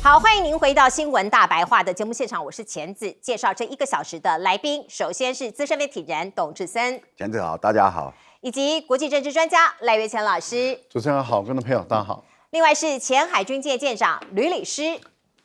好，欢迎您回到新闻大白话的节目现场，我是钱子，介绍这1个小时的来宾。首先是资深媒体人董志森，钱子好，大家好，以及国际政治专家赖岳乾老师。主持人好，观众朋友大家好。另外是前海军舰舰长吕礼诗。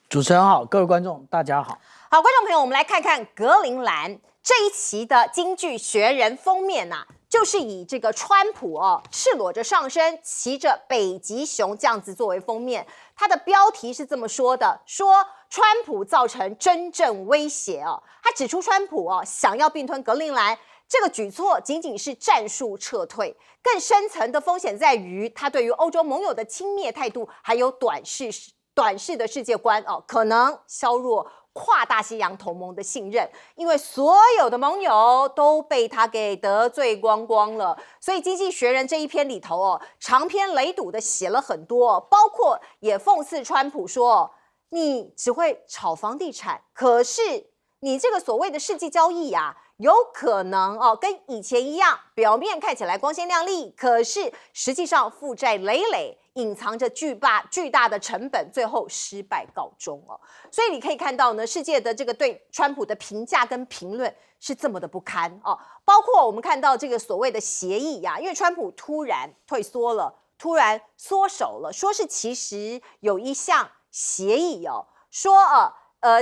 主持人好，各位观众大家好。好，观众朋友，我们来看看格陵兰这一期的《经济学人》封面啊，就是以这个川普赤裸着上身，骑着北极熊这样子作为封面。它的标题是这么说的：说川普造成真正威胁他指出川普想要并吞格陵兰。这个举措仅仅是战术撤退，更深层的风险在于他对于欧洲盟友的轻蔑态度，还有短视的世界观可能削弱跨大西洋同盟的信任，因为所有的盟友都被他给得罪光光了。所以《经济学人》这一篇里头长篇累牍的写了很多，包括也讽刺川普说，你只会炒房地产，可是你这个所谓的世纪交易有可能跟以前一样，表面看起来光鲜亮丽，可是实际上负债累累，隐藏着巨大的成本，最后失败告终所以你可以看到呢，世界的这个对川普的评价跟评论是这么的不堪包括我们看到这个所谓的协议因为川普突然退缩了，突然缩手了，说是其实有一项协议说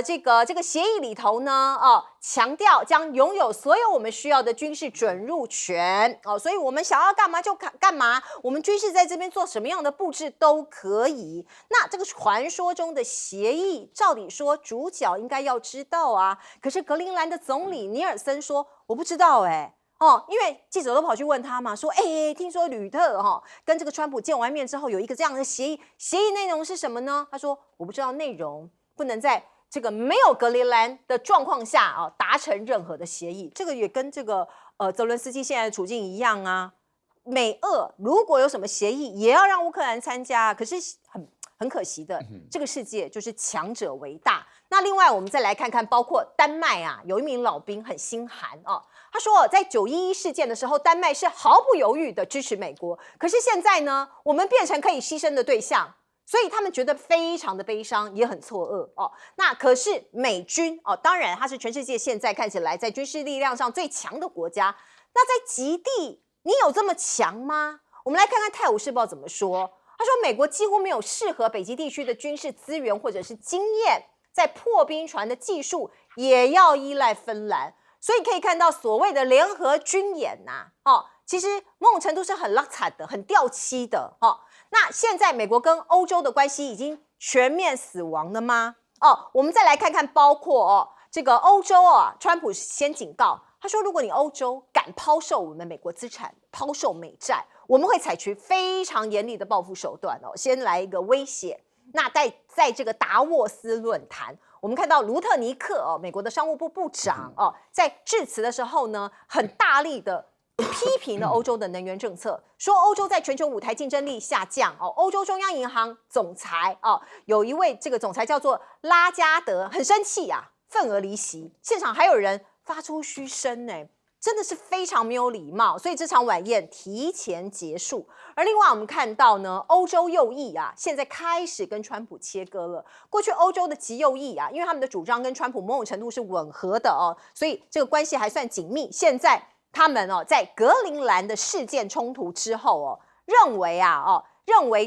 这个协议里头呢，强调将拥有所有我们需要的军事准入权所以我们想要干嘛就干嘛，我们军事在这边做什么样的布置都可以。那这个传说中的协议，照理说主角应该要知道可是格陵兰的总理尼尔森说我不知道因为记者都跑去问他嘛，说听说吕特跟这个川普见完面之后有一个这样的协议，协议内容是什么呢？他说我不知道内容，不能在这个没有格陵兰的状况下达成任何的协议。这个也跟这个泽伦斯基现在的处境一样美俄如果有什么协议，也要让乌克兰参加可是很可惜的，这个世界就是强者为大。那另外我们再来看看，包括丹麦有一名老兵很心寒他说在911事件的时候，丹麦是毫不犹豫的支持美国，可是现在呢，我们变成可以牺牲的对象，所以他们觉得非常的悲伤，也很错愕那可是美军当然它是全世界现在看起来在军事力量上最强的国家。那在极地，你有这么强吗？我们来看看《泰晤士报》怎么说。他说美国几乎没有适合北极地区的军事资源或者是经验，在破冰船的技术也要依赖芬兰。所以可以看到所谓的联合军演其实某种程度是很拉惨的，很掉漆的那现在美国跟欧洲的关系已经全面死亡了吗？我们再来看看，包括这个欧洲川普先警告，他说如果你欧洲敢抛售我们美国资产，抛售美债，我们会采取非常严厉的报复手段先来一个威胁。那在这个达沃斯论坛，我们看到卢特尼克美国的商务部部长在致辞的时候呢，很大力的批评了欧洲的能源政策，说欧洲在全球舞台竞争力下降欧洲中央银行总裁有一位这个总裁叫做拉加德，很生气愤而离席，现场还有人发出嘘声真的是非常没有礼貌，所以这场晚宴提前结束。而另外我们看到呢，欧洲右翼现在开始跟川普切割了。过去欧洲的极右翼因为他们的主张跟川普某种程度是吻合的所以这个关系还算紧密。现在他们在格陵兰的事件冲突之后认为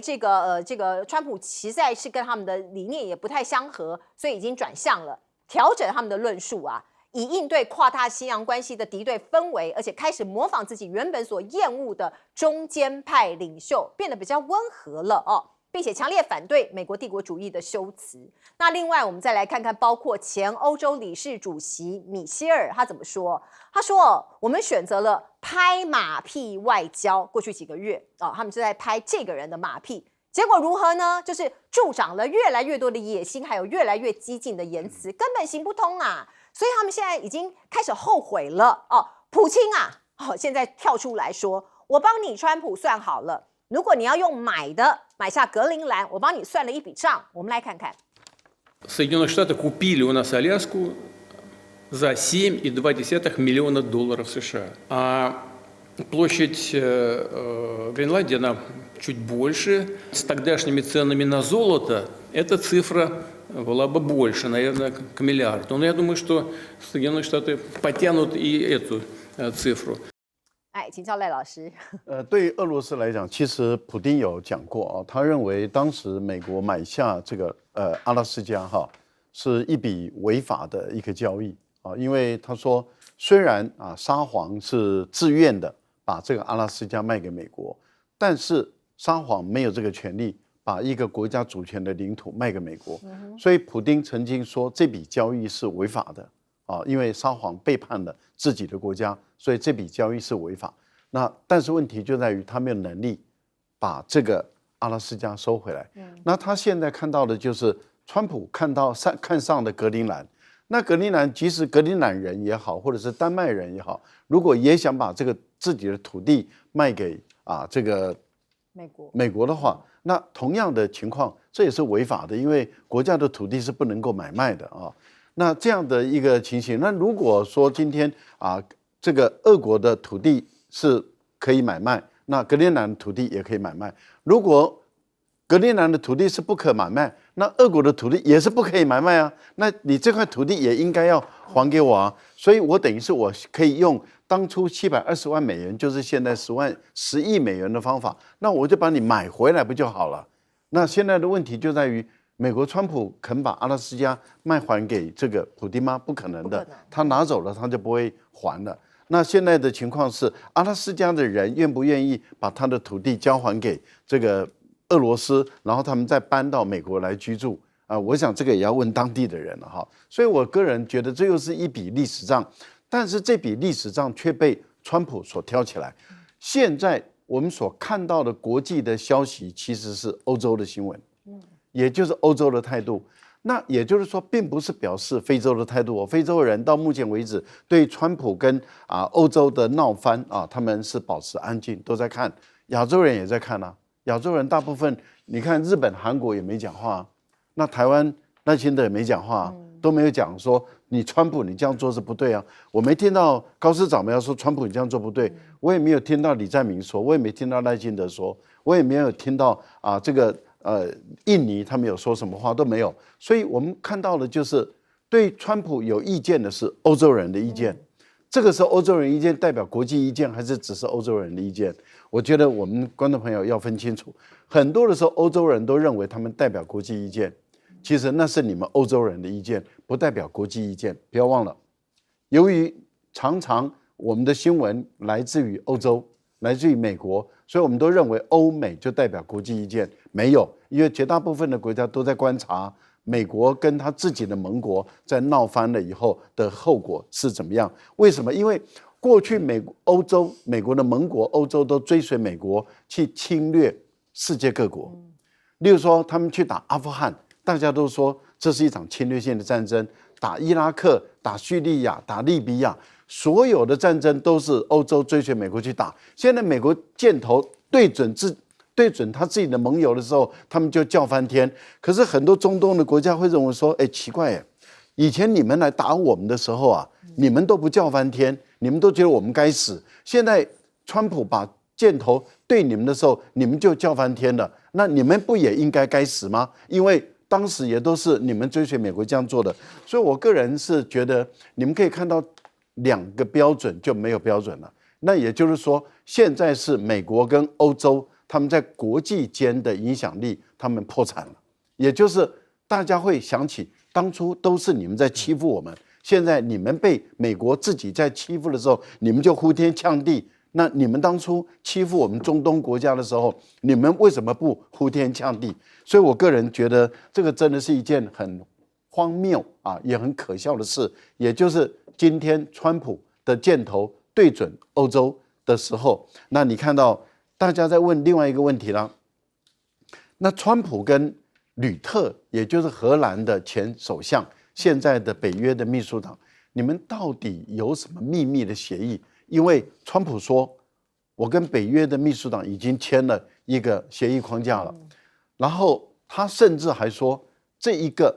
这个川普实在是跟他们的理念也不太相合，所以已经转向了，调整他们的论述以应对跨大西洋关系的敌对氛围，而且开始模仿自己原本所厌恶的中间派领袖，变得比较温和了并且强烈反对美国帝国主义的修辞。那另外我们再来看看，包括前欧洲理事主席米歇尔他怎么说。他说我们选择了拍马屁外交，过去几个月他们就在拍这个人的马屁，结果如何呢？就是助长了越来越多的野心，还有越来越激进的言辞，根本行不通所以他们现在已经开始后悔了普京现在跳出来说，我帮你川普算好了，如果你要用买下格陵兰，我帮你算了一笔账。我们来看看。Соединенные Штаты купили у нас Аляску за 7,2 миллиона долларов США. А площадь Гренландии, она чуть больше. С тогдашними ценами на золото эта цифра была бы больше, наверное, к миллиарду. Но я думаю, что Соединенные Штаты потянут и эту цифру. 哎，请教赖老师。对于俄罗斯来讲，其实普丁有讲过啊，他认为当时美国买下这个阿拉斯加是一笔违法的一个交易啊，因为他说虽然沙皇是自愿的把这个阿拉斯加卖给美国，但是沙皇没有这个权利把一个国家主权的领土卖给美国，所以普丁曾经说这笔交易是违法的啊，因为沙皇背叛了自己的国家，所以这笔交易是违法。但是问题就在于他没有能力把这个阿拉斯加收回来。那他现在看到的就是川普看上的格陵兰。那格陵兰即使格陵兰人也好，或者是丹麦人也好，如果也想把这个自己的土地卖给这个美国的话，那同样的情况，这也是违法的，因为国家的土地是不能够买卖的啊。那这样的一个情形，那如果说今天这个俄国的土地是可以买卖，那格陵兰的土地也可以买卖。如果格陵兰的土地是不可买卖，那俄国的土地也是不可以买卖啊。那你这块土地也应该要还给我啊。所以我等于是我可以用当初720万美元，就是现在10亿美元的方法，那我就把你买回来不就好了？那现在的问题就在于，美国川普肯把阿拉斯加卖还给这个普丁吗？不可能的，他拿走了他就不会还了。那现在的情况是，阿拉斯加的人愿不愿意把他的土地交还给这个俄罗斯，然后他们再搬到美国来居住我想这个也要问当地的人了哈。所以我个人觉得这又是一笔历史账，但是这笔历史账却被川普所挑起来。现在我们所看到的国际的消息其实是欧洲的新闻，也就是欧洲的态度。那也就是说，并不是表示非洲的态度。非洲人到目前为止对川普跟欧洲的闹翻他们是保持安静，都在看。亚洲人也在看亚洲人大部分，你看日本、韩国也没讲话那台湾赖清德也没讲话都没有讲说你川普你这样做是不对我没听到高市早苗说川普你这样做不对，我也没有听到李在明说，我也没听到赖清德说，我也没有听到这个。印尼他们有说什么话都没有，所以我们看到的就是对川普有意见的是欧洲人的意见，这个是欧洲人意见代表国际意见，还是只是欧洲人的意见？我觉得我们观众朋友要分清楚，很多的时候欧洲人都认为他们代表国际意见，其实那是你们欧洲人的意见，不代表国际意见。不要忘了，由于常常我们的新闻来自于欧洲，来自于美国，所以我们都认为欧美就代表国际意见，没有，因为绝大部分的国家都在观察美国跟他自己的盟国在闹翻了以后的后果是怎么样。为什么？因为过去美国的盟国欧洲都追随美国去侵略世界各国，例如说他们去打阿富汗，大家都说这是一场侵略性的战争，打伊拉克、打叙利亚、打利比亚，所有的战争都是欧洲追随美国去打。现在美国箭头对准他自己的盟友的时候，他们就叫翻天。可是很多中东的国家会认为说，奇怪以前你们来打我们的时候你们都不叫翻天，你们都觉得我们该死。现在川普把箭头对你们的时候，你们就叫翻天了。那你们不也应该死吗？因为当时也都是你们追随美国这样做的。所以我个人是觉得，你们可以看到2个标准就没有标准了。那也就是说，现在是美国跟欧洲他们在国际间的影响力，他们破产了。也就是大家会想起，当初都是你们在欺负我们，现在你们被美国自己在欺负的时候，你们就呼天抢地。那你们当初欺负我们中东国家的时候，你们为什么不呼天抢地？所以我个人觉得这个真的是一件很荒谬也很可笑的事。也就是今天川普的箭头对准欧洲的时候，那你看到大家在问另外一个问题了，那川普跟吕特，也就是荷兰的前首相，现在的北约的秘书长，你们到底有什么秘密的协议？因为川普说，我跟北约的秘书长已经签了一个协议框架了，然后他甚至还说，这一个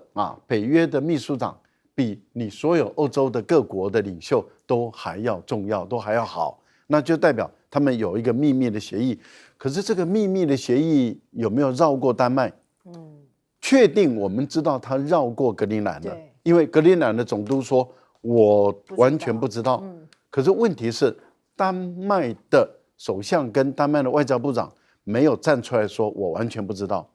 北约的秘书长比你所有欧洲的各国的领袖都还要重要，都还要好，那就代表他们有一个秘密的协议。可是这个秘密的协议有没有绕过丹麦？确定我们知道他绕过格陵兰了，对，因为格陵兰的总督说，我完全不知道。可是问题是，丹麦的首相跟丹麦的外交部长没有站出来说，我完全不知道。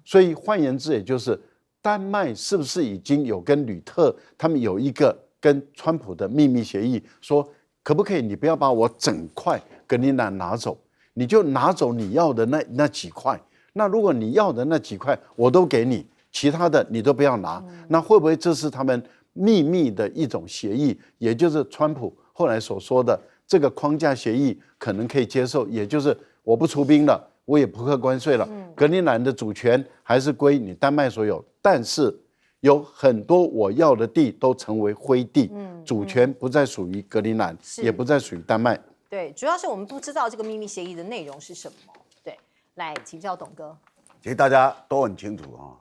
所以换言之，也就是丹麦是不是已经有跟吕特他们有一个跟川普的秘密协议，说可不可以你不要把我整块格陵兰拿走，你就拿走你要的那几块。那如果你要的那几块我都给你，其他的你都不要拿，那会不会这是他们秘密的一种协议？也就是川普后来所说的这个框架协议可能可以接受，也就是我不出兵了，我也不课关税了，格陵兰的主权还是归你丹麦所有，但是有很多我要的地都成为灰地，主权不再属于格陵兰，也不再属于丹麦。对，主要是我们不知道这个秘密协议的内容是什么。对，来请教董哥。其实大家都很清楚啊，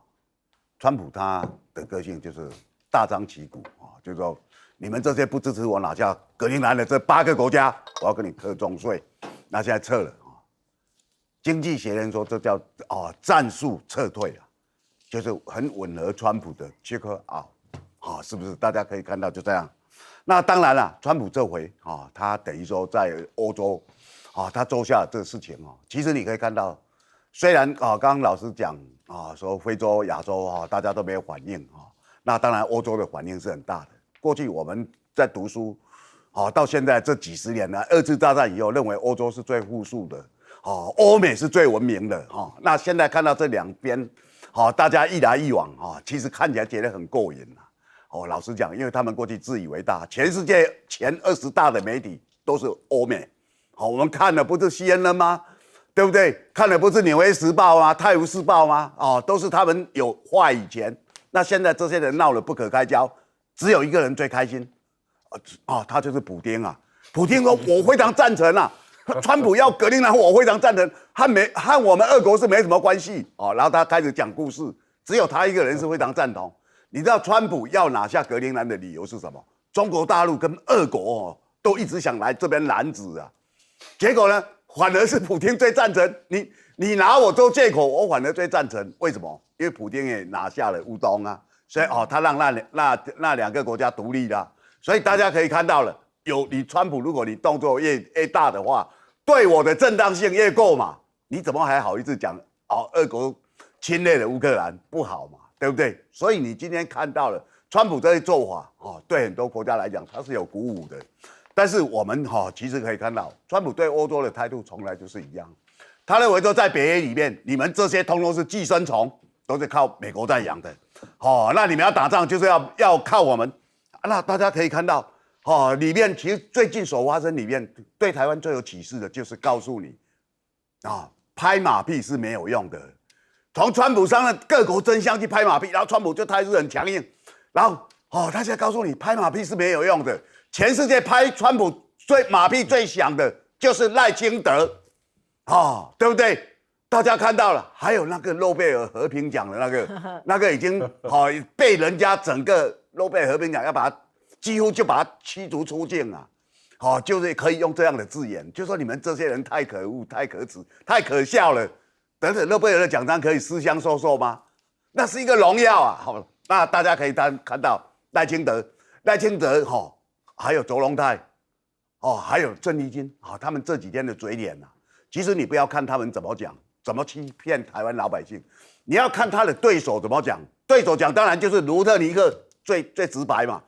川普他的个性就是大张旗鼓啊，就是说你们这些不支持我拿下格陵兰的这8个国家，我要跟你课重税。那现在撤了啊，经济学人说这叫战术撤退啊，就是很吻合川普的切克是不是？大家可以看到就这样。那当然了，川普这回他等于说在欧洲他做下这个事情其实你可以看到，虽然刚刚老师讲说非洲、亚洲大家都没有反应那当然欧洲的反应是很大的。过去我们在读书到现在这几十年了，2次大战以后，认为欧洲是最富庶的欧美是最文明的那现在看到这两边大家一来一往其实看起来觉得很过瘾老实讲，因为他们过去自以为大，全世界前20大的媒体都是欧美我们看的不是 CNN 吗？对不对？看的不是《纽约时报》吗？《泰晤士报》吗？都是他们有话语权。那现在这些人闹得不可开交，只有一个人最开心他就是普丁啊。普丁说：“我非常赞成啊，川普要格陵兰，我非常赞成，和我们俄国是没什么关系然后他开始讲故事，只有他一个人是非常赞同。你知道川普要拿下格陵兰的理由是什么？中国大陆跟俄国都一直想来这边拦止啊，结果呢，反而是普丁最赞成。你拿我做借口，我反而最赞成。为什么？因为普丁也拿下了乌东啊，所以他让那2个国家独立了。所以大家可以看到了，你川普，如果你动作越大的话，对我的正当性越够嘛，你怎么还好意思讲俄国侵略了乌克兰不好嘛？对不对？所以你今天看到了川普这些做法对很多国家来讲他是有鼓舞的。但是我们其实可以看到，川普对欧洲的态度从来就是一样。他认为说在北约里面，你们这些通通是寄生虫，都是靠美国在养的。那你们要打仗就是要靠我们。那大家可以看到，里面其实最近所发生里面对台湾最有启示的就是告诉你，拍马屁是没有用的。从川普上任，各国争相去拍马屁，然后川普就态度很强硬，然后他现在告诉你，拍马屁是没有用的。全世界拍川普马屁最响的就是赖清德，对不对？大家看到了，还有那个诺贝尔和平奖的那个已经被人家整个诺贝尔和平奖要把他几乎就把他驱逐出境啊，就是可以用这样的字眼，就说你们这些人太可恶、太可耻、太可笑了。等等，诺贝尔的奖章可以私相授受吗？那是一个荣耀啊！那大家可以看到赖清德还有卓荣泰，还有郑丽君，他们这几天的嘴脸其实你不要看他们怎么讲，怎么欺骗台湾老百姓，你要看他的对手怎么讲。对手讲当然就是卢特尼克最直白嘛，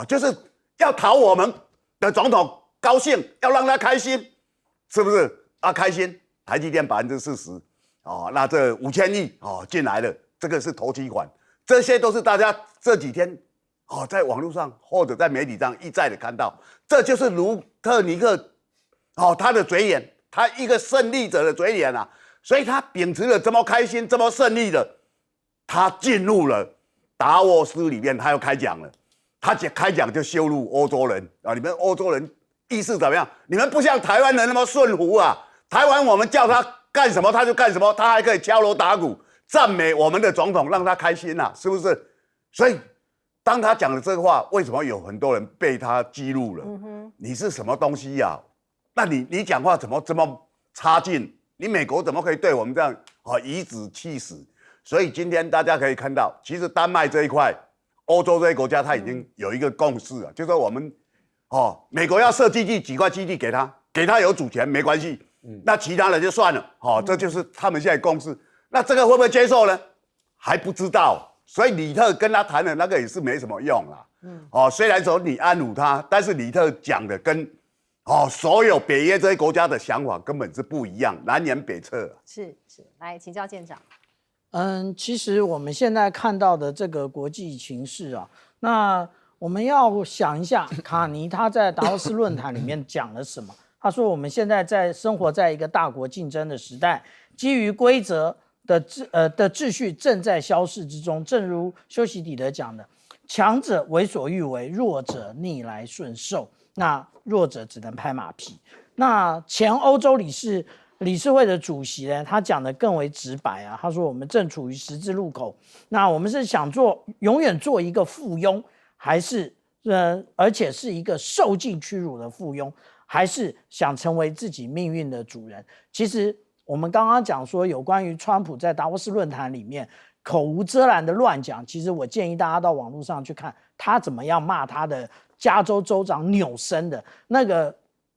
就是要讨我们的总统高兴，要让他开心，是不是？开心，台积电40%。那这5000亿进来了，这个是头期款，这些都是大家这几天在网络上或者在媒体上一再的看到，这就是卢特尼克他的嘴脸，他一个胜利者的嘴脸所以他秉持了这么开心、这么胜利的，他进入了达沃斯里面，他要开讲了，他开讲就羞辱欧洲人你们欧洲人意思怎么样？你们不像台湾人那么顺服啊，台湾我们叫他干什么他就干什么，他还可以敲锣打鼓赞美我们的总统，让他开心是不是？所以当他讲了这个话，为什么有很多人被他激怒了？你是什么东西呀？那你讲话怎么这么差劲？你美国怎么可以对我们这样颐指气使？所以今天大家可以看到，其实丹麦这一块，欧洲这些国家，它已经有一个共识了，就是说我们美国要设基地，几块基地给他有主权没关系，那其他的就算了，这就是他们现在共识。那这个会不会接受呢？还不知道。所以李特跟他谈的那个也是没什么用啦。虽然说你安抚他，但是李特讲的跟所有北约这些国家的想法根本是不一样，南辕北辙。是，来请教舰长。其实我们现在看到的这个国际情势啊，那我们要想一下，卡尼他在达沃斯论坛里面讲了什么？他说我们现在生活在一个大国竞争的时代，基于规则的秩序正在消逝之中。正如修昔底德讲的，强者为所欲为，弱者逆来顺受，那弱者只能拍马屁。那前欧洲理事会的主席呢，他讲的更为直白啊，他说我们正处于十字路口，那我们是想永远做一个附庸，还是而且是一个受尽屈辱的附庸，还是想成为自己命运的主人？其实我们刚刚讲说有关于川普在达沃斯论坛里面口无遮拦的乱讲，其实我建议大家到网络上去看他怎么样骂他的加州州长纽森的那个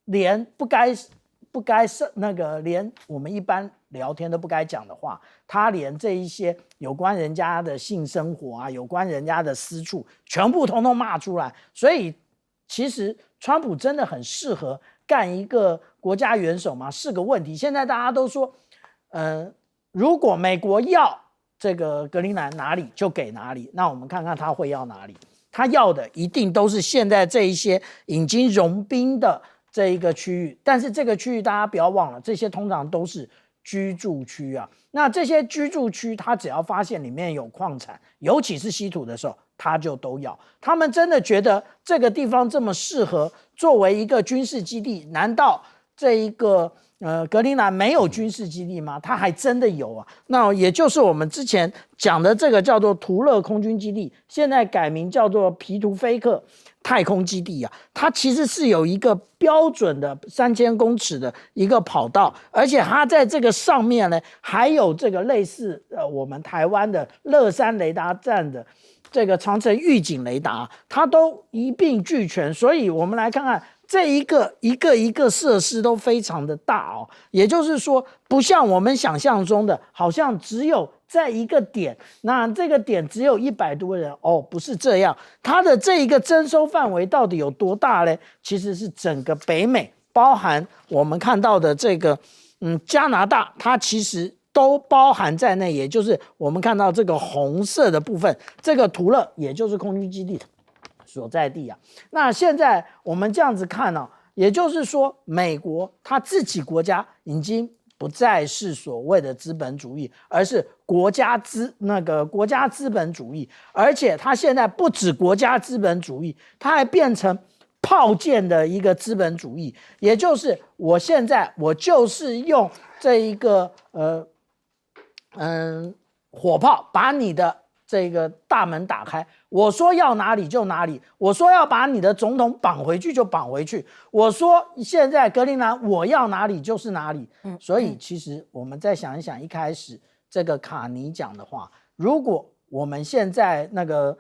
连不该那个连我们一般聊天都不该讲的话，他连这一些有关人家的性生活啊，有关人家的私处，全部统统骂出来。所以其实川普真的很适合干一个国家元首吗？是个问题。现在大家都说，如果美国要这个格陵兰哪里就给哪里，那我们看看他会要哪里。他要的一定都是现在这一些已经融冰的这一个区域，但是这个区域大家不要忘了，这些通常都是居住区啊。那这些居住区，他只要发现里面有矿产，尤其是稀土的时候，他就都要。他们真的觉得这个地方这么适合作为一个军事基地，难道这一个格陵兰没有军事基地吗？它还真的有啊。那也就是我们之前讲的这个叫做图勒空军基地，现在改名叫做皮图菲克太空基地啊。它其实是有一个标准的3000公尺的一个跑道，而且它在这个上面呢，还有这个类似我们台湾的乐山雷达站的这个长程预警雷达，它都一并俱全。所以我们来看看这一个设施都非常的大哦，也就是说，不像我们想象中的，好像只有在一个点，那这个点只有100多人哦，不是这样。它的这一个征收范围到底有多大呢？其实是整个北美，包含我们看到的这个加拿大，它其实都包含在内，也就是我们看到这个红色的部分，这个图勒也就是空军基地所在地啊。那现在我们这样子看呢，也就是说，美国它自己国家已经不再是所谓的资本主义，而是国家资本主义，而且它现在不止国家资本主义，它还变成炮舰的一个资本主义，也就是我现在就是用这一个火炮把你的这个大门打开，我说要哪里就哪里，我说要把你的总统绑回去就绑回去，我说现在格陵兰我要哪里就是哪里。所以其实我们再想一想，一开始这个卡尼讲的话，如果我们现在那个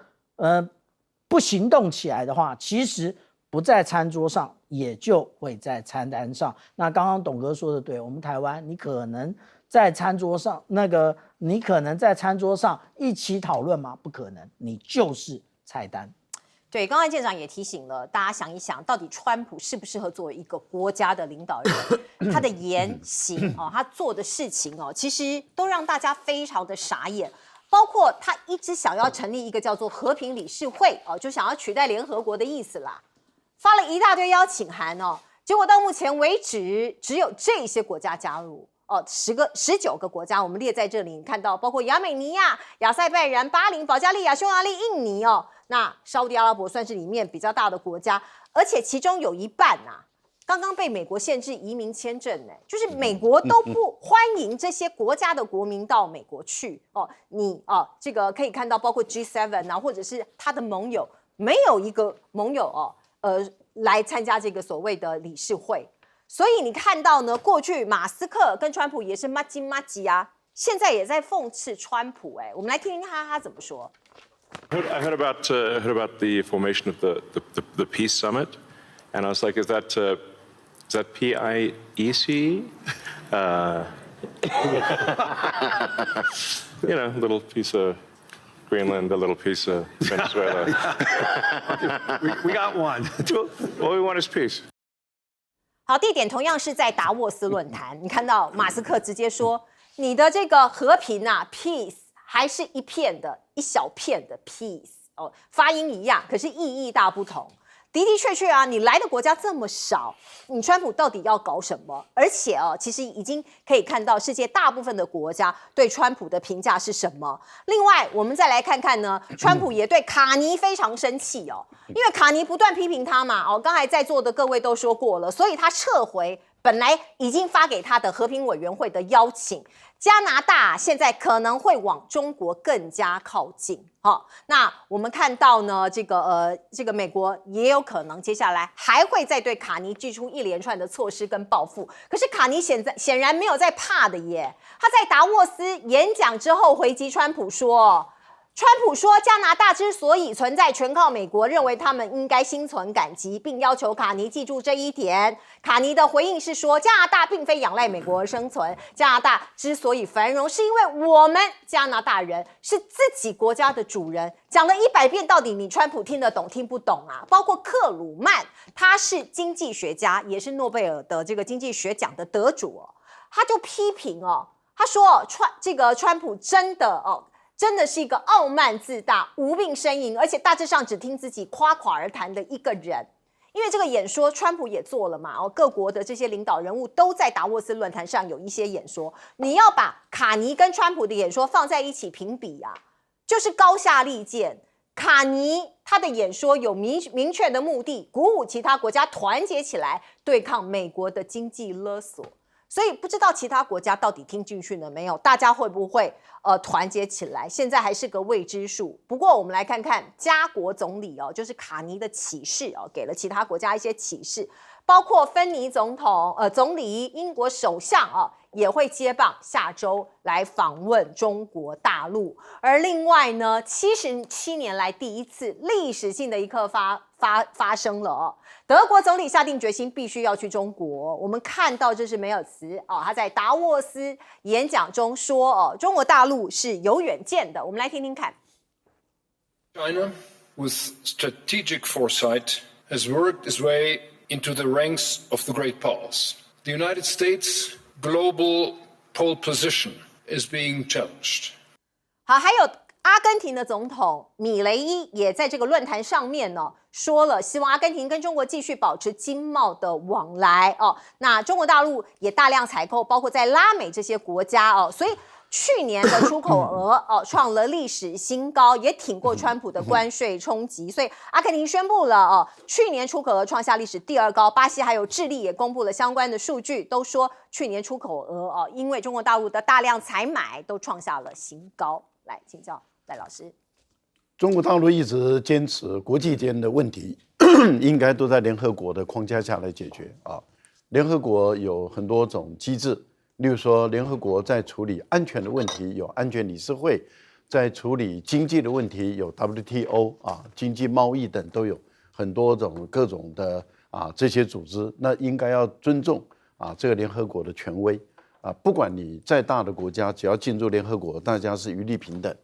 不行动起来的话，其实不在餐桌上，也就会在餐单上。那刚刚董哥说的对，我们台湾你可能在餐桌上一起讨论吗？不可能，你就是菜单。对，刚才舰长也提醒了大家，想一想，到底川普适不适合作为一个国家的领导人？他的言行他做的事情其实都让大家非常的傻眼。包括他一直想要成立一个叫做和平理事会就想要取代联合国的意思啦，发了一大堆邀请函结果到目前为止只有这些国家加入19个国家，我们列在这里，你看到包括亚美尼亚、亚塞拜然、巴林、保加利亚、匈牙利、印尼那沙烏地阿拉伯算是里面比较大的国家，而且其中有一半刚刚被美国限制移民签证就是美国都不欢迎这些国家的国民到美国去你这个可以看到，包括 G7 或者是他的盟友，没有一个盟友来参加这个所谓的理事会。所以你看到呢，过去马斯克跟川普也是麻吉麻吉啊，现在也在讽刺川普。我们来听听他怎么说。I heard about the formation of the peace summit, and I was like, is that PIEC? You know, a little piece of Greenland, a little piece of Venezuela. We got one. All we want is peace. 好，地点同样是在达沃斯论坛。你看到马斯克直接说，你的这个和平啊 ，peace 还是一片的、一小片的 peace 哦，发音一样，可是意义大不同。的的确确啊，你来的国家这么少，你川普到底要搞什么？而且哦，其实已经可以看到世界大部分的国家对川普的评价是什么。另外，我们再来看看呢，川普也对卡尼非常生气哦，因为卡尼不断批评他嘛，哦，刚才在座的各位都说过了，所以他撤回本来已经发给他的和平委员会的邀请。加拿大现在可能会往中国更加靠近，那我们看到呢，这个美国也有可能接下来还会再对卡尼祭出一连串的措施跟报复。可是卡尼显然没有在怕的耶，他在达沃斯演讲之后回击川普说。川普说，加拿大之所以存在，全靠美国，认为他们应该心存感激，并要求卡尼记住这一点。卡尼的回应是说，加拿大并非仰赖美国而生存，加拿大之所以繁荣，是因为我们加拿大人是自己国家的主人。讲了100遍，到底你川普听得懂听不懂啊？包括克鲁曼，他是经济学家，也是诺贝尔的这个经济学奖的得主哦，他就批评哦，他说川普真的是一个傲慢自大、无病呻吟，而且大致上只听自己夸夸而谈的一个人。因为这个演说，川普也做了嘛，各国的这些领导人物都在达沃斯论坛上有一些演说。你要把卡尼跟川普的演说放在一起评比啊，就是高下立见。卡尼他的演说有明确的目的，鼓舞其他国家团结起来对抗美国的经济勒索。所以不知道其他国家到底听进去了没有，大家会不会团结起来？现在还是个未知数。不过我们来看看加国总理哦，就是卡尼的启示哦，给了其他国家一些启示，包括芬尼总理、英国首相哦，也会接棒下周来访问中国大陆。而另外呢，77年来第一次历史性的一刻发生了哦。德国总理下定决心必须要去中国。我们看到这是梅尔茨哦，他在达沃斯演讲中说哦，中国大陆是有远见的。我们来听听看。China, with strategic foresight, has worked its way into the ranks of the great powers. The United States' global pole position is being challenged. 好，还有阿根廷的总统米雷伊也在这个论坛上面呢说了，希望阿根廷跟中国继续保持经贸的往来哦。那中国大陆也大量采购，包括在拉美这些国家哦，所以去年的出口额创了历史新高，也挺过川普的关税冲击。所以阿根廷宣布了去年出口额创下历史第2高。巴西还有智利也公布了相关的数据，都说去年出口额因为中国大陆的大量采买都创下了新高。来，请教赖老师。中国大陆一直坚持国际间的问题应该都在联合国的框架下来解决啊。联合国有很多种机制，例如说联合国在处理安全的问题有安全理事会，在处理经济的问题有 WTO 啊，经济贸易等都有很多种各种的这些组织，那应该要尊重这个联合国的权威不管你再大的国家，只要进入联合国，大家是一律平等。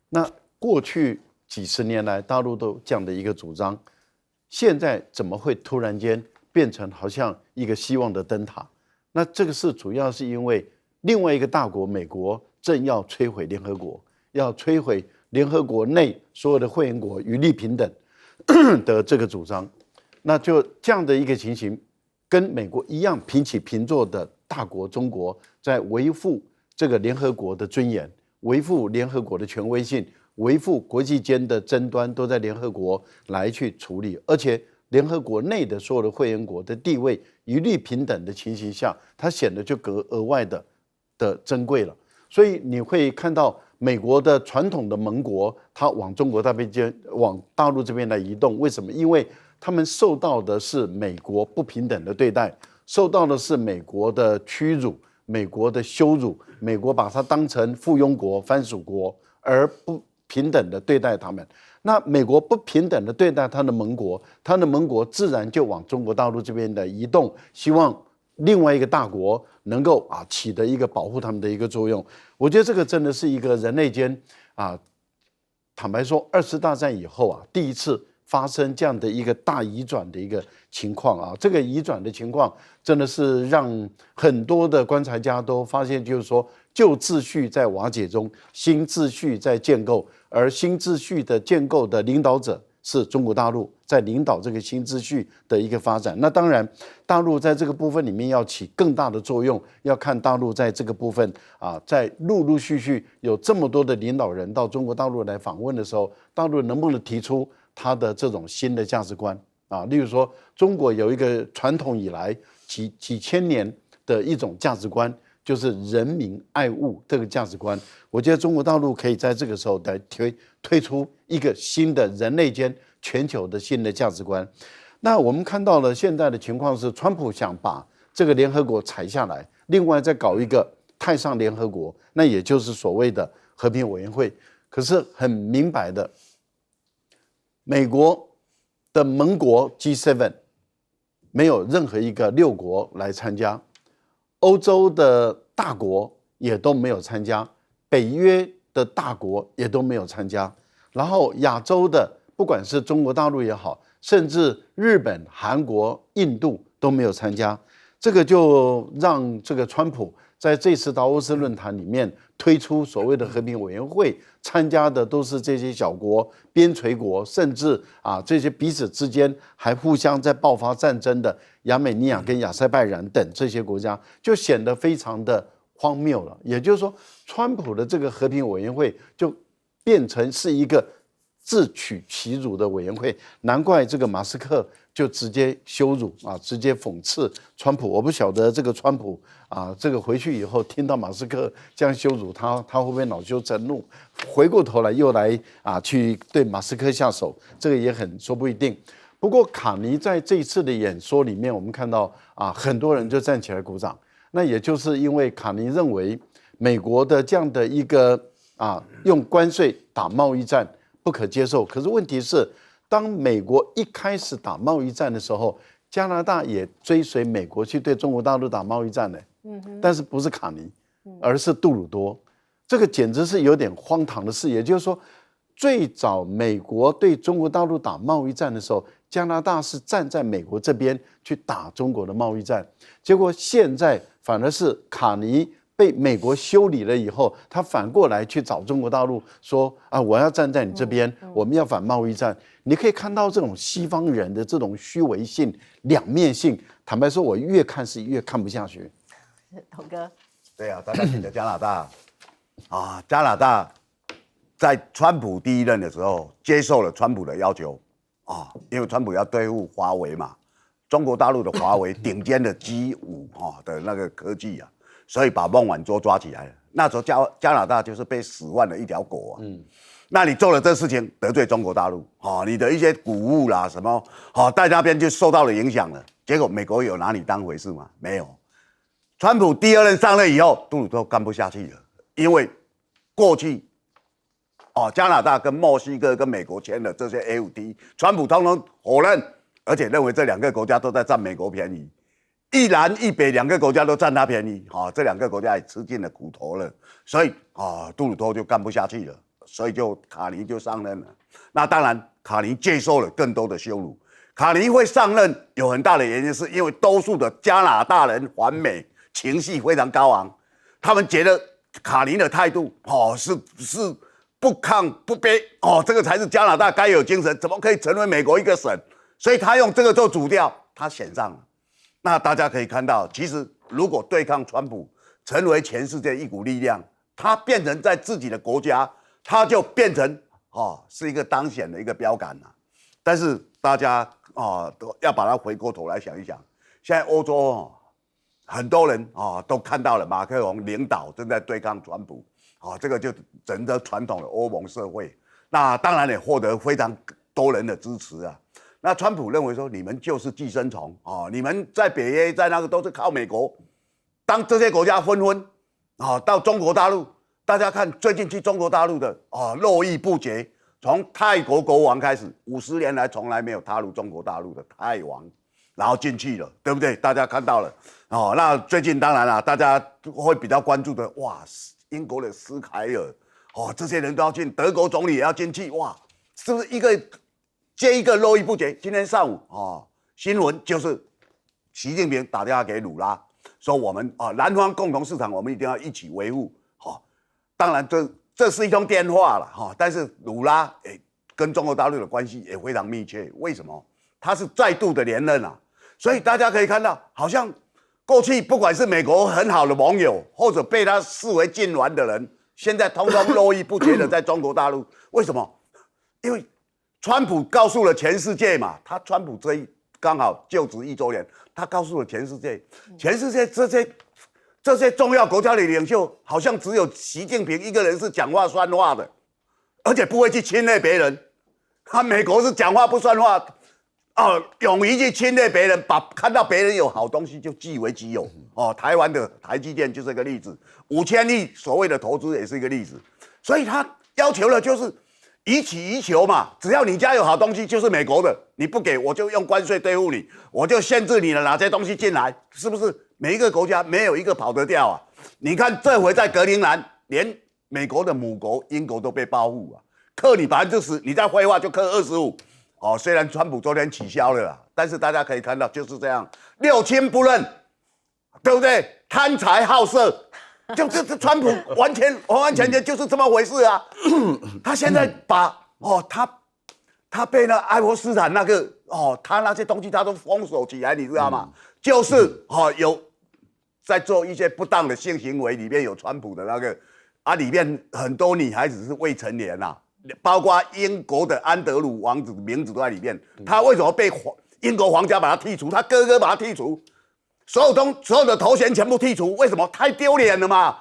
那过去几十年来，大陆都这样的一个主张，现在怎么会突然间变成好像一个希望的灯塔？那这个是主要是因为另外一个大国美国正要摧毁联合国，要摧毁联合国内所有的会员国一律平等的这个主张。那就这样的一个情形，跟美国一样平起平坐的大国中国，在维护这个联合国的尊严，维护联合国的权威性，维护国际间的争端都在联合国来去处理，而且联合国内的所有的会员国的地位一律平等的情形下，它显得就额外的珍贵了。所以你会看到美国的传统的盟国，它往中国往大陆这边来移动，为什么？因为他们受到的是美国不平等的对待，受到的是美国的屈辱，美国的羞辱，美国把它当成附庸国、藩属国，而不平等的对待他们。那美国不平等的对待他的盟国，他的盟国自然就往中国大陆这边的移动，希望另外一个大国能够起的一个保护他们的一个作用。我觉得这个真的是一个人类间坦白说，2次大战以后第一次发生这样的一个大移转的一个情况这个移转的情况真的是让很多的观察家都发现，就是说旧秩序在瓦解中，新秩序在建构，而新秩序的建构的领导者是中国大陆在领导这个新秩序的一个发展。那当然，大陆在这个部分里面要起更大的作用，要看大陆在这个部分在陆陆续续有这么多的领导人到中国大陆来访问的时候，大陆能不能提出他的这种新的价值观例如说，中国有一个传统以来几千年的一种价值观，就是人民爱物这个价值观。我觉得中国大陆可以在这个时候来推出一个新的人类间全球的新的价值观。那我们看到了现在的情况是，川普想把这个联合国裁下来，另外再搞一个太上联合国，那也就是所谓的和平委员会。可是很明白的，美国的盟国 G7 没有任何一个6国来参加，欧洲的大国也都没有参加，北约的大国也都没有参加，然后亚洲的不管是中国大陆也好，甚至日本、韩国、印度都没有参加，这个就让这个川普在这次达沃斯论坛里面推出所谓的和平委员会，参加的都是这些小国、边陲国，甚至这些彼此之间还互相在爆发战争的亚美尼亚跟亚塞拜然等这些国家，就显得非常的荒谬了。也就是说，川普的这个和平委员会就变成是一个自取其辱的委员会，难怪这个马斯克就直接羞辱直接讽刺川普。我不晓得这个川普这个回去以后听到马斯克这样羞辱他会不会恼羞成怒，回过头来又来去对马斯克下手，这个也很说不一定。不过卡尼在这一次的演说里面，我们看到很多人就站起来鼓掌，那也就是因为卡尼认为美国的这样的一个用关税打贸易战不可接受。可是问题是，当美国一开始打贸易战的时候，加拿大也追随美国去对中国大陆打贸易战呢。但是不是卡尼，而是杜鲁多。这个简直是有点荒唐的事。也就是说，最早美国对中国大陆打贸易战的时候，加拿大是站在美国这边去打中国的贸易战。结果现在反而是卡尼被美国修理了以后，他反过来去找中国大陆说我要站在你这边，我们要反贸易战。你可以看到这种西方人的这种虚伪性、两面性。坦白说，我越看是越看不下去。董哥，对大家记得加拿大加拿大在川普第一任的时候接受了川普的要求因为川普要对付华为嘛，中国大陆的华为顶尖的 G5的那个科技所以把孟晚舟抓起来了。那时候加拿大就是被使唤的一条狗那你做了这事情得罪中国大陆你的一些谷物啦什么在那边就受到了影响了。结果美国有拿你当回事吗？没有。川普第2任上任以后，杜鲁多干不下去了，因为过去加拿大跟墨西哥跟美国签的这些 FTA， 川普通通否认，而且认为这2个国家都在占美国便宜，一南一北2个国家都占他便宜这2个国家也吃尽了苦头了，所以杜鲁多就干不下去了，所以就卡尼就上任了。那当然，卡尼接受了更多的羞辱。卡尼会上任有很大的原因，是因为多数的加拿大人反美情绪非常高昂，他们觉得卡尼的态度是不亢不卑这个才是加拿大该有精神，怎么可以成为美国一个省？所以他用这个做主调，他选上了。那大家可以看到，其实如果对抗川普，成为全世界一股力量，他变成在自己的国家，他就变成是一个当选的一个标杆了。但是大家都要把它回过头来想一想，现在欧洲很多人都看到了马克龙领导正在对抗川普这个就整个传统的欧盟社会，那当然也获得非常多人的支持那川普认为说，你们就是寄生虫你们在北约在那个都是靠美国当这些国家纷纷到中国大陆，大家看最近去中国大陆的络绎不绝，从泰国国王开始，50年来从来没有踏入中国大陆的泰王，然后进去了，对不对？大家看到了那最近当然了，大家会比较关注的，哇，英国的斯凯尔，这些人都要进，德国总理也要进去，哇，是不是一个接一个络绎不绝？今天上午新闻就是习近平打电话给鲁拉，说我们南方共同市场，我们一定要一起维护。当然这是一通电话了但是鲁拉跟中国大陆的关系也非常密切。为什么？他是再度的连任所以大家可以看到，好像过去不管是美国很好的盟友，或者被他视为禁脔的人，现在通通络绎不绝的在中国大陆。为什么？因为川普告诉了全世界嘛，川普刚好就职1周年，他告诉了全世界这些重要国家的领袖，好像只有习近平一个人是讲话算话的，而且不会去侵略别人。美国是讲话不算话，勇于去侵略别人，看到别人有好东西就据为己有。台湾的台积电就是一个例子，5000亿所谓的投资也是一个例子。所以他要求的就是予取予求嘛，只要你家有好东西就是美国的，你不给我就用关税对付你，我就限制你的哪些东西进来，是不是？每一个国家没有一个跑得掉你看这回在格陵兰，连美国的母国英国都被报复克你10%，你再废话就克25%。虽然川普昨天取消了但是大家可以看到就是这样，六亲不认，对不对？贪财好色，就这川普完全就是这么回事他现在把他被那爱泼斯坦那个他那些东西他都封锁起来，你知道吗？就是有在做一些不当的性行为，里面有川普的那个里面很多女孩子是未成年包括英国的安德鲁王子的名字都在里面。他为什么被英国皇家把他剔除？他哥哥把他剔除，所有的头衔全部剔除，为什么？太丢脸了嘛。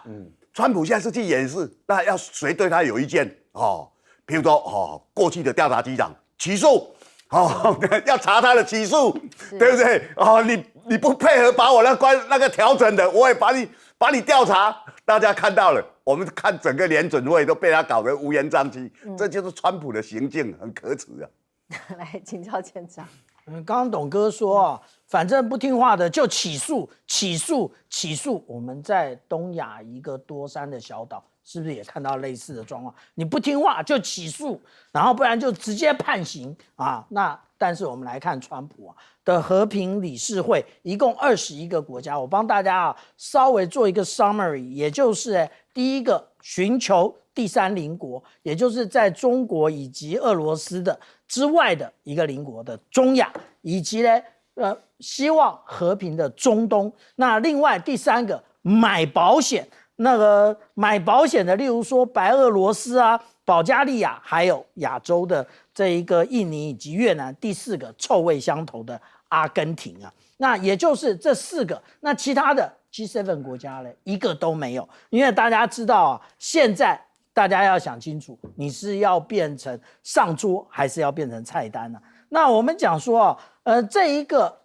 川普现在是去掩饰，那要谁对他有意见譬如说过去的调查局长起诉要查他的起诉，对不对？你不配合把我那个调整的，我也把你调查。大家看到了，我们看整个联准会都被他搞得乌烟瘴气，这就是川普的行径，很可耻来请教舰长。刚刚董哥说反正不听话的就起诉。我们在东亚一个多山的小岛，是不是也看到类似的状况？你不听话就起诉，然后不然就直接判刑但是我们来看川普的和平理事会，一共21个国家，我帮大家稍微做一个 summary， 也就是第一个寻求第三邻国，也就是在中国以及俄罗斯的之外的一个邻国的中亚，以及希望和平的中东。那另外第三个买保险，买保险的，例如说白俄罗斯保加利亚，还有亚洲的这一个印尼以及越南。第四个臭味相投的阿根廷那也就是这4个。那其他的 G7 国家呢，一个都没有。因为大家知道现在大家要想清楚，你是要变成上桌还是要变成菜单那我们讲说这一个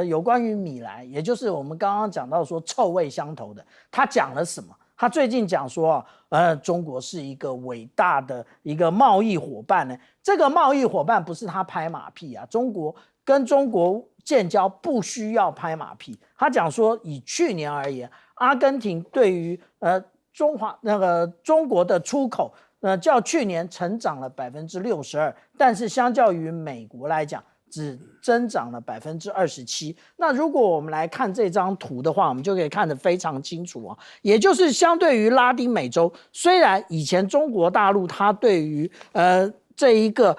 有关于米莱，也就是我们刚刚讲到说臭味相投的，他讲了什么？他最近讲说中国是一个伟大的一个贸易伙伴呢。这个贸易伙伴不是他拍马屁中国跟中国建交不需要拍马屁。他讲说，以去年而言，阿根廷对于中国的出口较去年成长了62%，但是相较于美国来讲，只增长了27%。那如果我们来看这张图的话，我们就可以看得非常清楚也就是相对于拉丁美洲，虽然以前中国大陆它对于这一个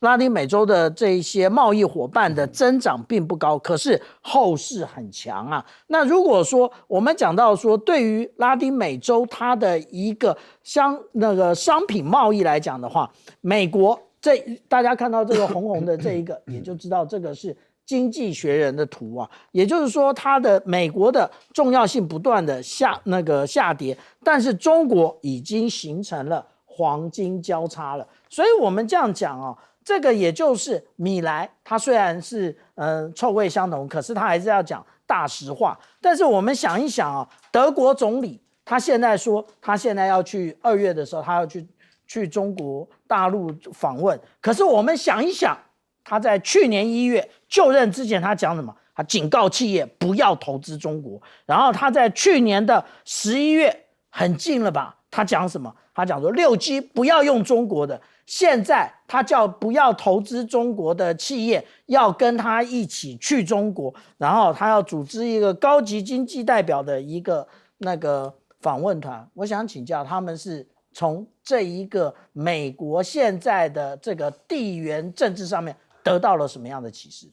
拉丁美洲的这一些贸易伙伴的增长并不高，可是后市很强那如果说我们讲到说，对于拉丁美洲它的一个商品贸易来讲的话，美国大家看到这个红红的这一个，也就知道这个是经济学人的图也就是说，美国的重要性不断的下跌，但是中国已经形成了黄金交叉了。所以我们这样讲这个也就是米莱，它虽然是臭味相同，可是它还是要讲大实话。但是我们想一想啊，德国总理他现在说，他现在要去2月的时候，他要去中国大陆访问。可是我们想一想，他在去年1月就任之前，他讲什么？他警告企业不要投资中国。然后他在去年的11月，很近了吧？他讲什么？他讲说6G 不要用中国的。现在他叫不要投资中国的企业要跟他一起去中国，然后他要组织一个高级经济代表的一个那个访问团。我想请教，他们是从这一个美国现在的这个地缘政治上面得到了什么样的启示？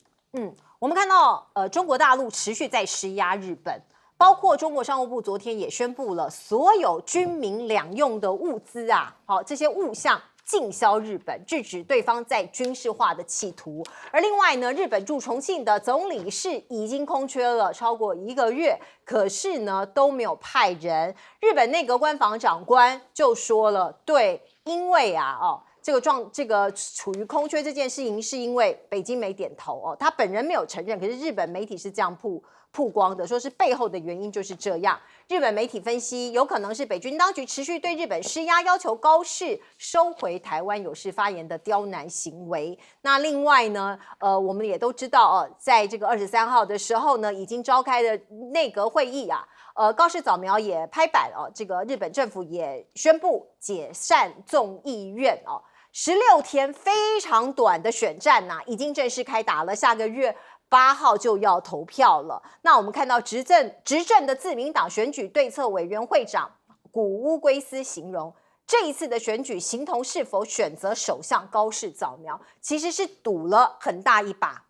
我们看到中国大陆持续在施压日本。包括中国商务部昨天也宣布了，所有军民两用的物资啊，这些物项禁销日本，制止对方在军事化的企图。而另外呢，日本驻重庆的总领事已经空缺了超过1个月，可是呢都没有派人。日本内阁官房长官就说了，对，因为这个处于空缺这件事情，是因为北京没点头他本人没有承认，可是日本媒体是这样曝光的，说是背后的原因就是这样。日本媒体分析，有可能是北军当局持续对日本施压，要求高市收回台湾有事发言的刁难行为。那另外呢，我们也都知道在这个23号的时候呢，已经召开的内阁会议高市早苗也拍板这个日本政府也宣布解散众议院16天非常短的选战已经正式开打了，下个月8号就要投票了。那我们看到执政的自民党选举对策委员会长谷乌圭司形容，这一次的选举形同是否选择首相高市早苗，其实是赌了很大一把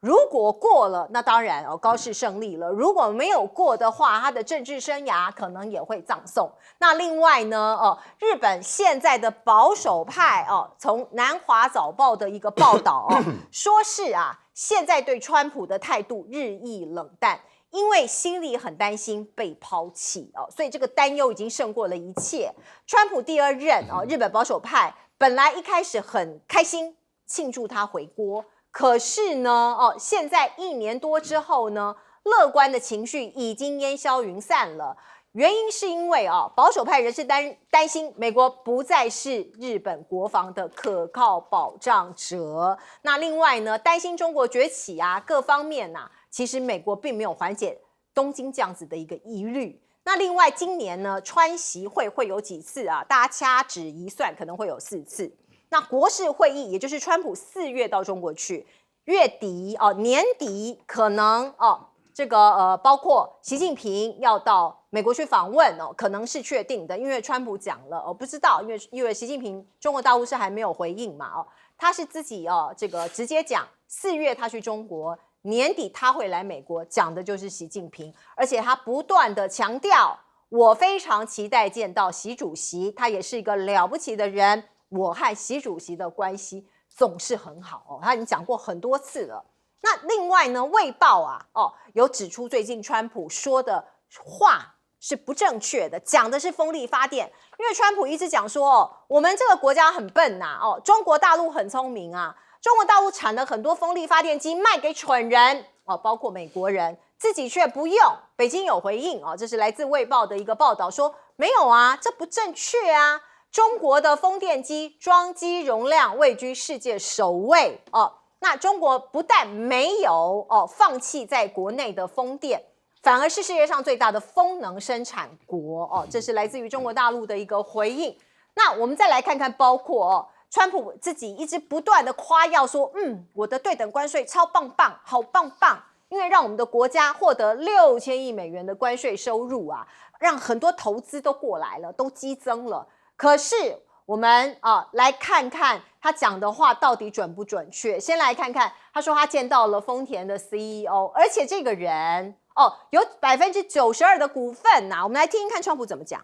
如果过了，那当然高市胜利了；如果没有过的话，他的政治生涯可能也会葬送。那另外呢，日本现在的保守派从南华早报的一个报道说是现在对川普的态度日益冷淡，因为心里很担心被抛弃所以这个担忧已经胜过了一切。川普第2任日本保守派本来一开始很开心庆祝他回国。可是呢，现在1年多之后呢，乐观的情绪已经烟消云散了。原因是因为保守派人士担心美国不再是日本国防的可靠保障者。那另外呢，担心中国崛起各方面其实美国并没有缓解东京这样子的一个疑虑。那另外今年呢，川习会有几次大家掐指一算，可能会有4次。那国事会议，也就是川普4月到中国去，月底年底可能这个包括习近平要到美国去访问可能是确定的，因为川普讲了不知道，因为习近平中国大陆是还没有回应嘛他是自己这个直接讲4月他去中国，年底他会来美国，讲的就是习近平，而且他不断的强调，我非常期待见到习主席，他也是一个了不起的人。我和习主席的关系总是很好他已经讲过很多次了。那另外呢，卫报有指出最近川普说的话是不正确的，讲的是风力发电，因为川普一直讲说我们这个国家很笨中国大陆很聪明中国大陆产了很多风力发电机卖给蠢人包括美国人，自己却不用。北京有回应这是来自卫报的一个报道，说没有这不正确中国的风电机装机容量位居世界首位那中国不但没有放弃在国内的风电，反而是世界上最大的风能生产国这是来自于中国大陆的一个回应。那我们再来看看，包括川普自己一直不断的夸耀说，我的对等关税超棒棒，好棒棒，因为让我们的国家获得6000亿美元的关税收入让很多投资都过来了，都激增了。可是我们来看看他讲的话到底准不准确。先来看看，他说他见到了丰田的 CEO， 而且这个人有92%的股份我们来听听看川普怎么讲。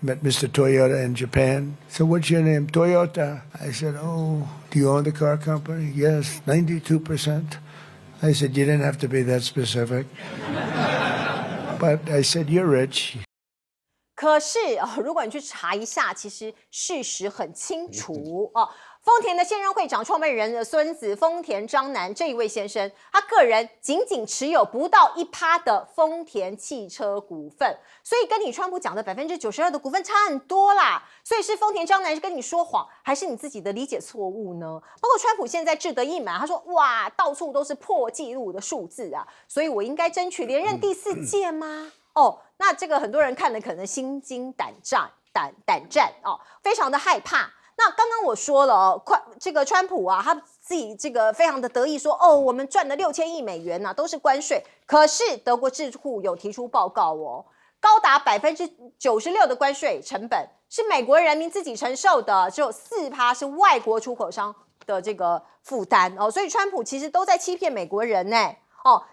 Met Mr. Toyota in Japan. So what's your name? Toyota. I said, oh, do you own the car company? Yes, 92%. I said, you didn't have to be that specific. But I said, you're rich. 可是如果你去查一下，其实事实很清楚哦。丰田的现任会长、创办人的孙子丰田章男这一位先生，他个人仅持有不到1%的丰田汽车股份，所以跟你川普讲的92%的股份差很多啦。所以是丰田章男是跟你说谎，还是你自己的理解错误呢？包括川普现在志得意满，他说哇，到处都是破纪录的数字啊，所以我应该争取连任第4届吗？那这个很多人看了可能心惊胆战哦，非常的害怕。那刚刚我说了这个川普啊，他自己这个非常的得意说，我们赚了6000亿美元都是关税。可是德国智库有提出报告高达96%的关税成本是美国人民自己承受的，只有4%是外国出口商的这个负担所以川普其实都在欺骗美国人呢。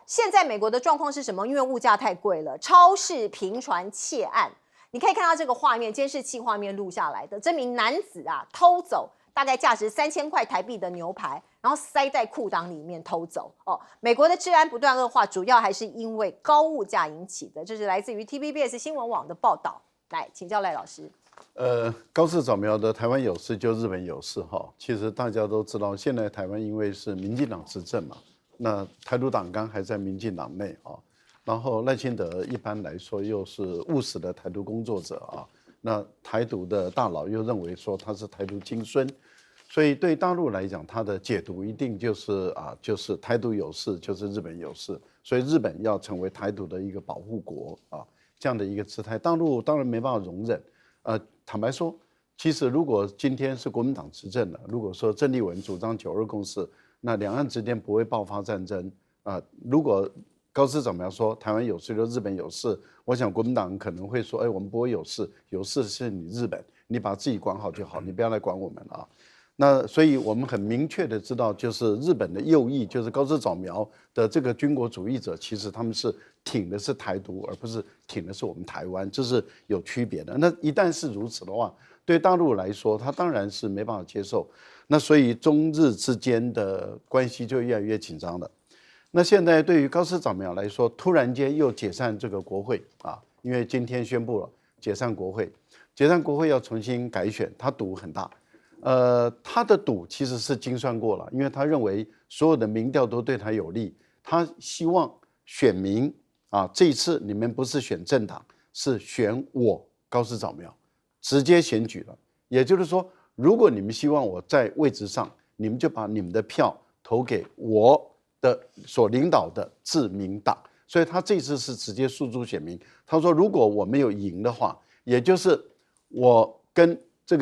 现在美国的状况是什么？因为物价太贵了，超市频传窃案。你可以看到这个画面，监视器画面录下来的，这名男子偷走大概价值3000块台币的牛排，然后塞在裤裆里面偷走美国的治安不断恶化，主要还是因为高物价引起的。这是来自于 TVBS 新闻网的报道。来，请教赖老师。高市早苗的台湾有事就日本有事其实大家都知道，现在台湾因为是民进党执政嘛，那台独党纲还在民进党内然后赖清德一般来说又是务实的台独工作者那台独的大佬又认为说他是台独金孙，所以对大陆来讲，他的解读一定就是就是台独有事就是日本有事，所以日本要成为台独的一个保护国这样的一个姿态，大陆当然没办法容忍。坦白说，其实如果今天是国民党执政了，如果说郑丽文主张9·2共识，那两岸之间不会爆发战争如果高市早苗说台湾有事就日本有事，我想国民党可能会说，我们不会有事，有事是你日本，你把自己管好就好，你不要来管我们那所以我们很明确的知道，就是日本的右翼，就是高市早苗的这个军国主义者，其实他们是挺的是台独，而不是挺的是我们台湾，这是有区别的。那一旦是如此的话，对大陆来说，他当然是没办法接受。那所以中日之间的关系就越来越紧张了。那现在对于高市早苗来说，突然间又解散这个国会因为今天宣布了解散国会，要重新改选，他赌很大。他的赌其实是精算过了，因为他认为所有的民调都对他有利，他希望选民这一次你们不是选政党，是选我高市早苗，直接选举了。也就是说，如果你们希望我在位置上，你们就把你们的票投给我的所领导的自民党。所以他这次是直接诉诸选民。他说，如果我没有赢的话，也就是我跟这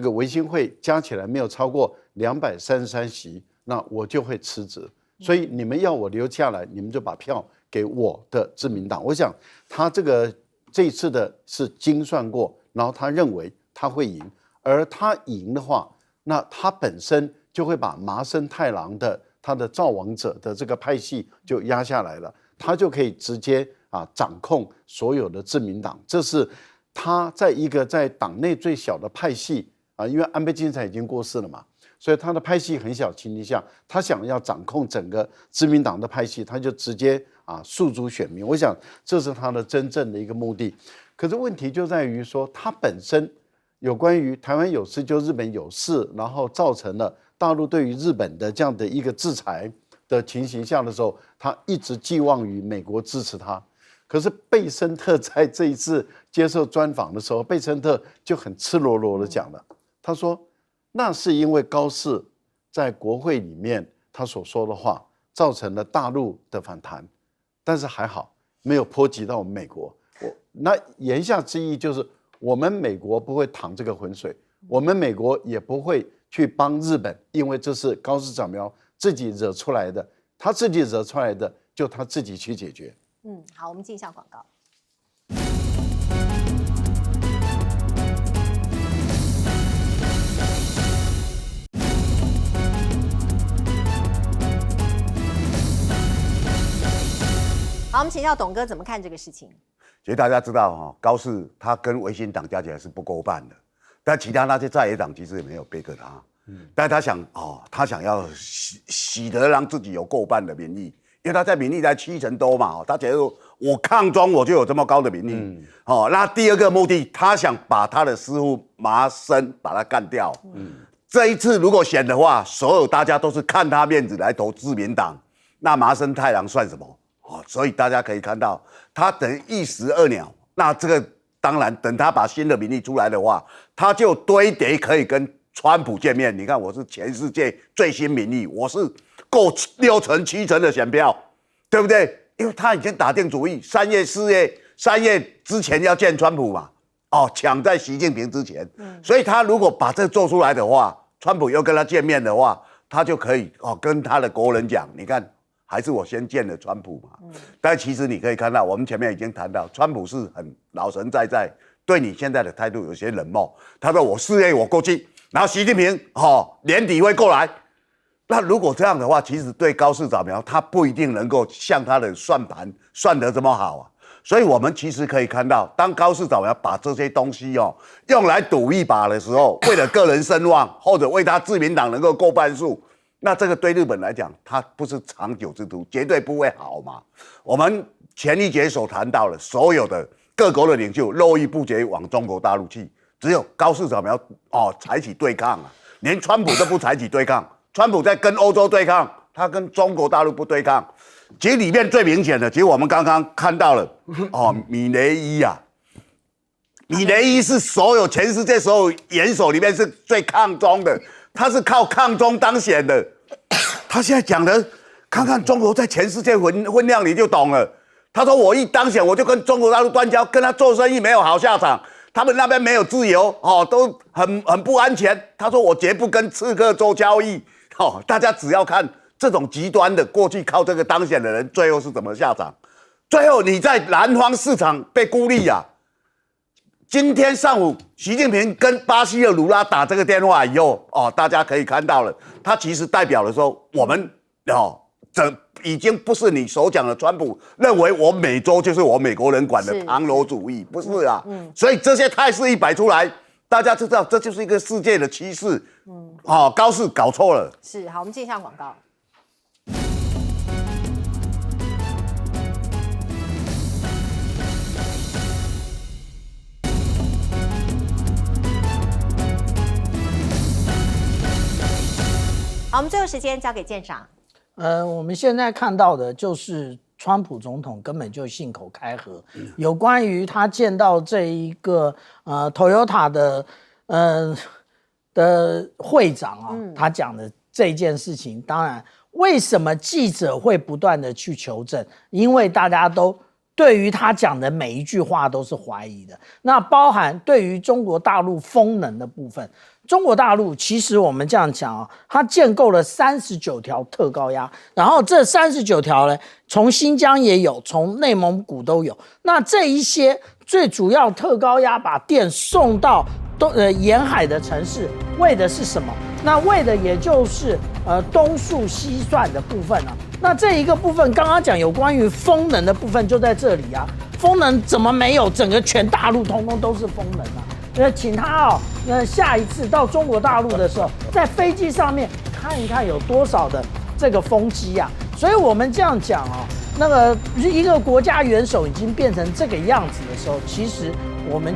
个维新会加起来没有超过233席，那我就会辞职。所以你们要我留下来，你们就把票给我的自民党。我想他这一次的是精算过，然后他认为他会赢，而他赢的话，那他本身就会把麻生太郎的他的造王者的这个派系就压下来了，他就可以直接掌控所有的自民党。这是他在一个在党内最小的派系因为安倍晋三已经过世了嘛，所以他的派系很小情况下，他想要掌控整个自民党的派系，他就直接诉诸选民。我想这是他的真正的一个目的。可是问题就在于说，他本身有关于台湾有事就日本有事，然后造成了大陆对于日本的这样的一个制裁的情形下的时候，他一直寄望于美国支持他。可是贝森特在这一次接受专访的时候，贝森特就很赤裸裸的讲了，他说那是因为高市在国会里面他所说的话造成了大陆的反弹，但是还好没有波及到我们美国。那言下之意就是我们美国不会淌这个浑水，我们美国也不会去帮日本，因为这是高市早苗自己惹出来的，他自己惹出来的就他自己去解决。好，我们进一下广告。好，我们请教董哥怎么看这个事情。其实大家知道高市他跟维新党加起来是不够半的，但其他那些在野党其实也没有背个他。但他想要洗得让自己有够半的民意，因为他在民意才70%多嘛，他假如我抗中我就有这么高的民意。那第二个目的，他想把他的师傅麻生把他干掉。这一次如果选的话，所有大家都是看他面子来投自民党，那麻生太郎算什么？所以大家可以看到，他等于一石二鸟。那这个当然，等他把新的民意出来的话，他就堆叠可以跟川普见面。你看，我是全世界最新民意，我是够6成7成的选票，对不对？因为他已经打定主意，3月之前要见川普嘛，抢在习近平之前。所以他如果把这做出来的话，川普又跟他见面的话，他就可以跟他的国人讲，你看。还是我先见了川普嘛，但其实你可以看到，我们前面已经谈到，川普是很老神在在，对你现在的态度有些冷漠。他说我4月我过去，然后习近平年底会过来。那如果这样的话，其实对高市早苗他不一定能够像他的算盘算得这么好啊。所以我们其实可以看到，当高市早苗把这些东西用来赌一把的时候，为了个人声望或者为他自民党能够过半数。那这个对日本来讲，它不是长久之途，绝对不会好嘛。我们前一节所谈到的，所有的各国的领袖络绎不绝往中国大陆去，只有高市早苗采取对抗啊，连川普都不采取对抗。川普在跟欧洲对抗，他跟中国大陆不对抗。其实里面最明显的，其实我们刚刚看到了米雷伊啊，米雷伊是全世界所有元首里面是最抗中的，他是靠抗中当选的。他现在讲的，看看中国在全世界分量，你就懂了。他说我一当选，我就跟中国大陆断交，跟他做生意没有好下场，他们那边没有自由，都很不安全。他说我绝不跟刺客做交易。大家只要看这种极端的，过去靠这个当选的人，最后是怎么下场？最后你在南方市场被孤立啊。今天上午，习近平跟巴西的鲁拉打这个电话以后，大家可以看到了，他其实代表的说，我们这已经不是你所讲的川普认为我美洲就是我美国人管的旁罗主义，不是啊。所以这些态势一摆出来，大家知道这就是一个世界的趋势。高市搞错了。是，好，我们进一下广告。好，我们最后时间交给舰长。我们现在看到的就是川普总统根本就信口开河，有关于他见到这一个Toyota 的会长啊，他讲的这件事情，当然为什么记者会不断的去求证？因为大家都对于他讲的每一句话都是怀疑的，那包含对于中国大陆风能的部分。中国大陆其实我们这样讲啊，它建构了39条特高压，然后这39条呢，从新疆也有，从内蒙古都有。那这一些最主要特高压把电送到沿海的城市，为的是什么？那为的也就是东数西算的部分啊。那这一个部分刚刚讲有关于风能的部分就在这里啊，风能怎么没有？整个全大陆通通都是风能啊。请他下一次到中国大陆的时候，在飞机上面看一看有多少的这个风机啊。所以我们这样讲那个一个国家元首已经变成这个样子的时候，其实我们